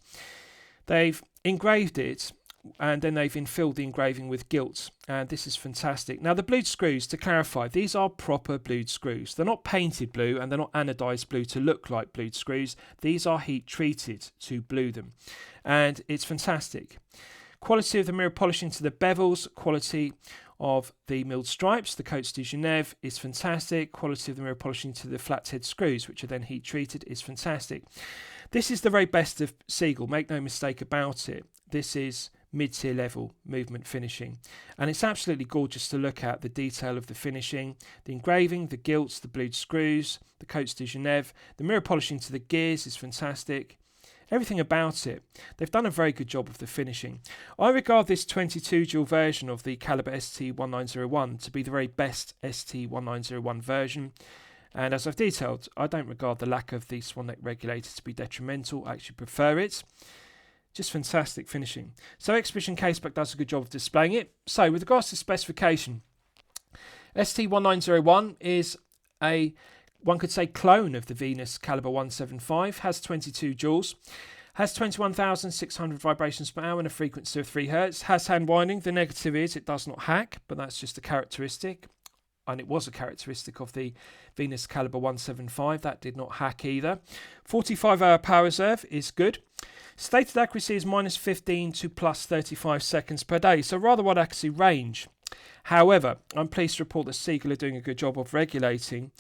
they've engraved it and then they've infilled the engraving with gilt, and this is fantastic. Now the blued screws, to clarify, these are proper blued screws. They're not painted blue and they're not anodized blue to look like blued screws. These are heat treated to blue them, and it's fantastic. Quality of the mirror polishing to the bevels, quality of the milled stripes, the Coats de Genève, is fantastic. Quality of the mirror polishing to the flathead screws, which are then heat treated, is fantastic. This is the very best of Seagull, make no mistake about it. This is mid-tier level movement finishing, and it's absolutely gorgeous to look at. The detail of the finishing, the engraving, the gilts, the blued screws, the Coats de Genève, the mirror polishing to the gears is fantastic. Everything about it. They've done a very good job of the finishing. I regard this 22 dual version of the caliber ST1901 to be the very best ST1901 version, And as I've detailed, I don't regard the lack of the swan neck regulator to be detrimental. I actually prefer it. Just fantastic finishing. So Expedition Caseback does a good job of displaying it. So with regards to specification, ST1901 is a, one could say, clone of the Venus caliber 175, has 22 joules, has 21,600 vibrations per hour and a frequency of 3 Hz, has hand winding. The negative is it does not hack, but that's just a characteristic. And it was a characteristic of the Venus caliber 175. That did not hack either. 45-hour power reserve is good. Stated accuracy is -15 to +35 seconds per day, so rather wide accuracy range. However, I'm pleased to report that Seagull are doing a good job of regulating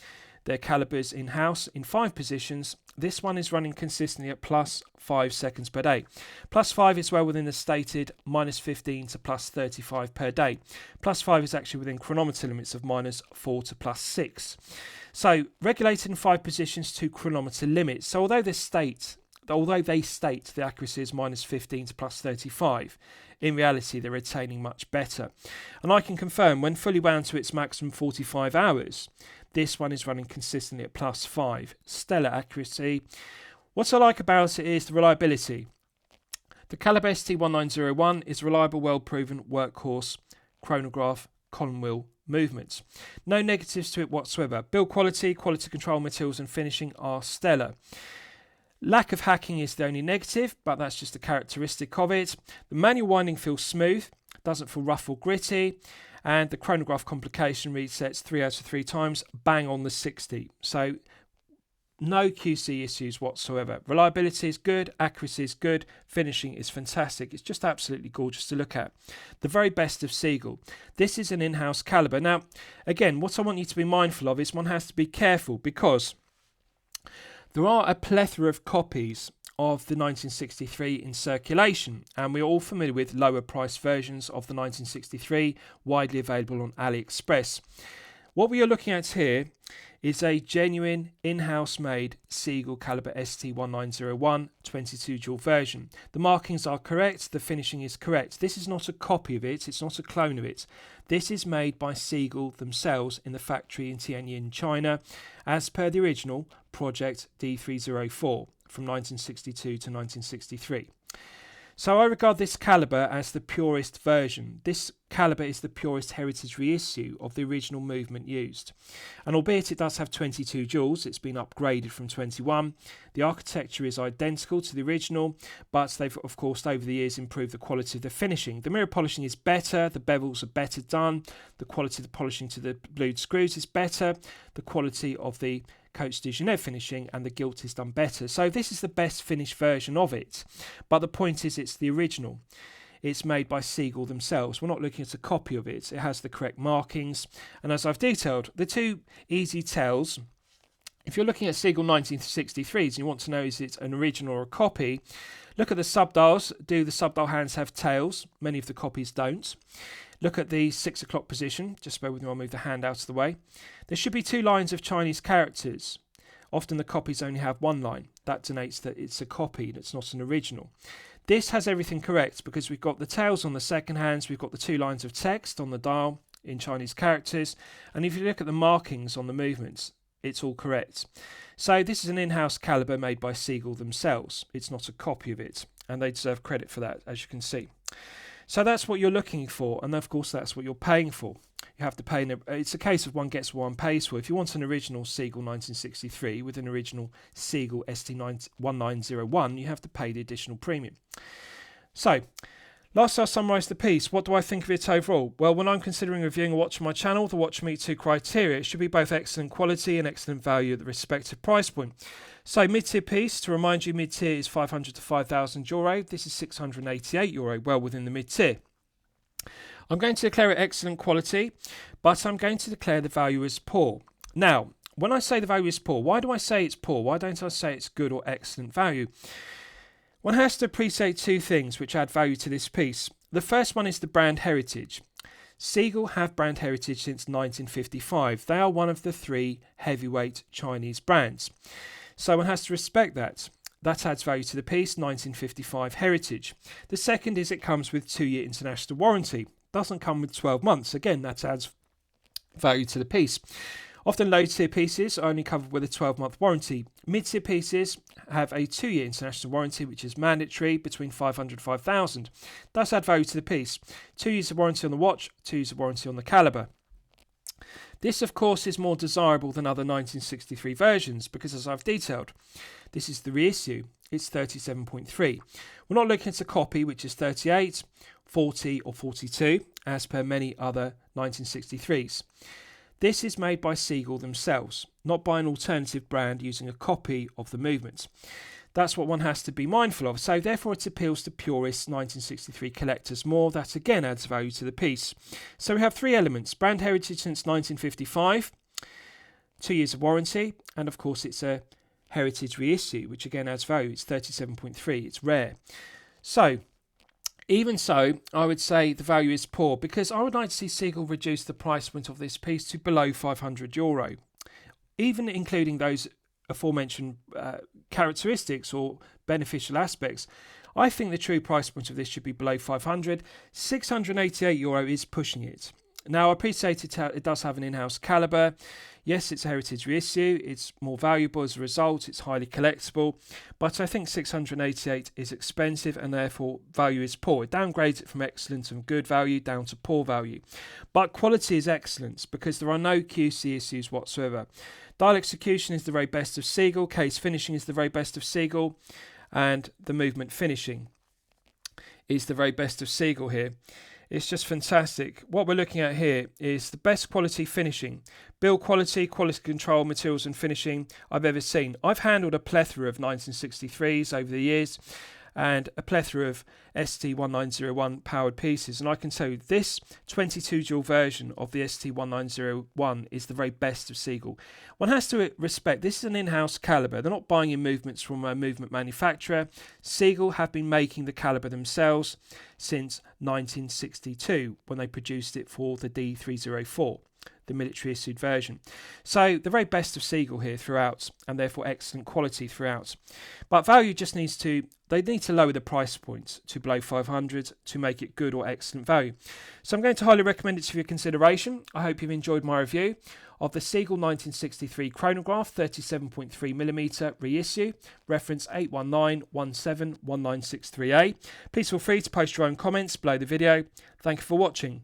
their calibers in-house in 5 positions. This one is running consistently at +5 seconds per day. +5 is well within the stated -15 to +35 per day. +5 is actually within chronometer limits of -4 to +6. So regulated in 5 positions to chronometer limits. So although they state the accuracy is -15 to +35, in reality they're retaining much better. And I can confirm, when fully wound to its maximum 45 hours, this one is running consistently at +5. Stellar accuracy. What I like about it is the reliability. The caliber ST1901 is reliable, well-proven workhorse chronograph column wheel movements. No negatives to it whatsoever. Build quality, quality control, materials and finishing are stellar. Lack of hacking is the only negative, but that's just a characteristic of it. The manual winding feels smooth, doesn't feel rough or gritty, and the chronograph complication resets 3 out of 3 times, bang on the 60. So no QC issues whatsoever. Reliability is good, accuracy is good, finishing is fantastic. It's just absolutely gorgeous to look at. The very best of Seagull. This is an in-house caliber. Now, again, what I want you to be mindful of is one has to be careful, because there are a plethora of copies of the 1963 in circulation, and we're all familiar with lower price versions of the 1963 widely available on AliExpress. What we are looking at here is a genuine in-house made Seagull caliber ST1901 22 joule version. The markings are correct, the finishing is correct. This is not a copy of it, it's not a clone of it. This is made by Seagull themselves in the factory in Tianjin, China, as per the original Project D304 from 1962 to 1963. So I regard this caliber as the purest version. This caliber is the purest heritage reissue of the original movement used. And albeit it does have 22 joules, it's been upgraded from 21. The architecture is identical to the original, but they've of course over the years improved the quality of the finishing. The mirror polishing is better, the bevels are better done, the quality of the polishing to the blued screws is better, the quality of the Coach de Genève finishing and the gilt is done better. So this is the best finished version of it. But the point is, it's the original. It's made by Seagull themselves. We're not looking at a copy of it. It has the correct markings. And as I've detailed, the two easy tells, if you're looking at Seagull 1963s and you want to know is it an original or a copy, look at the subdials. Do the subdial hands have tails? Many of the copies don't. Look at the 6 o'clock position. Just bear with me, I'll move the hand out of the way. There should be 2 lines of Chinese characters. Often the copies only have 1 line. That denotes that it's a copy and it's not an original. This has everything correct because we've got the tails on the second hands, we've got the 2 lines of text on the dial in Chinese characters, and if you look at the markings on the movements, it's all correct. So this is an in-house caliber made by Seagull themselves. It's not a copy of it, and they deserve credit for that, as you can see. So that's what you're looking for, and of course that's what you're paying for. You have to pay. It's a case of one gets what one pays for. If you want an original Seagull 1963 with an original Seagull ST1901, you have to pay the additional premium. So, lastly, I'll summarise the piece. What do I think of it overall? Well, when I'm considering reviewing a watch on my channel, the watch meets 2 criteria. It should be both excellent quality and excellent value at the respective price point. So, mid-tier piece, to remind you, mid-tier is 500 to 5,000 euro. This is 688 euro, well within the mid-tier. I'm going to declare it excellent quality, but I'm going to declare the value as poor. Now, when I say the value is poor, why do I say it's poor? Why don't I say it's good or excellent value? One has to appreciate 2 things which add value to this piece. The first one is the brand heritage. Seagull have brand heritage since 1955. They are one of the 3 heavyweight Chinese brands. So one has to respect that. That adds value to the piece, 1955 heritage. The second is it comes with 2-year international warranty. Doesn't come with 12 months. Again, that adds value to the piece. Often low tier pieces are only covered with a 12-month warranty. Mid-tier pieces have a 2-year international warranty, which is mandatory between 500 and 5,000. Does add value to the piece. 2 years of warranty on the watch, 2 years of warranty on the caliber. This, of course, is more desirable than other 1963 versions because, as I've detailed, this is the reissue. It's 37.3. We're not looking at a copy which is 38, 40 or 42, as per many other 1963s. This is made by Seagull themselves, not by an alternative brand using a copy of the movement. That's what one has to be mindful of. So therefore it appeals to purists 1963 collectors more. That again adds value to the piece. So we have 3 elements: brand heritage since 1955, 2 years of warranty, and of course it's a heritage reissue, which again adds value. It's 37.3, it's rare. So even so, I would say the value is poor because I would like to see Seagull reduce the price point of this piece to below €500, even including those aforementioned characteristics or beneficial aspects. I think the true price point of this should be below 500. €688 is pushing it. Now, I appreciate it does have an in-house caliber. Yes, it's a heritage reissue. It's more valuable as a result. It's highly collectible. But I think 688 is expensive and therefore value is poor. It downgrades it from excellent and good value down to poor value. But quality is excellent because there are no QC issues whatsoever. Dial execution is the very best of Seagull. Case finishing is the very best of Seagull. And the movement finishing is the very best of Seagull here. It's just fantastic. What we're looking at here is the best quality finishing, build quality, quality control, materials and finishing I've ever seen. I've handled a plethora of 1963s over the years and a plethora of ST1901 powered pieces, and I can tell you this 22 jewel version of the ST1901 is the very best of Seagull. One has to respect this is an in-house caliber. They're not buying in movements from a movement manufacturer. Seagull have been making the caliber themselves since 1962 when they produced it for the D304, the military issued version. So the very best of Seagull here throughout, and therefore excellent quality throughout. But value just they need to lower the price point to below 500 to make it good or excellent value. So I'm going to highly recommend it for your consideration. I hope you've enjoyed my review of the Seagull 1963 Chronograph 37.3mm Reissue, reference 819.17.1963A. Please feel free to post your own comments below the video. Thank you for watching.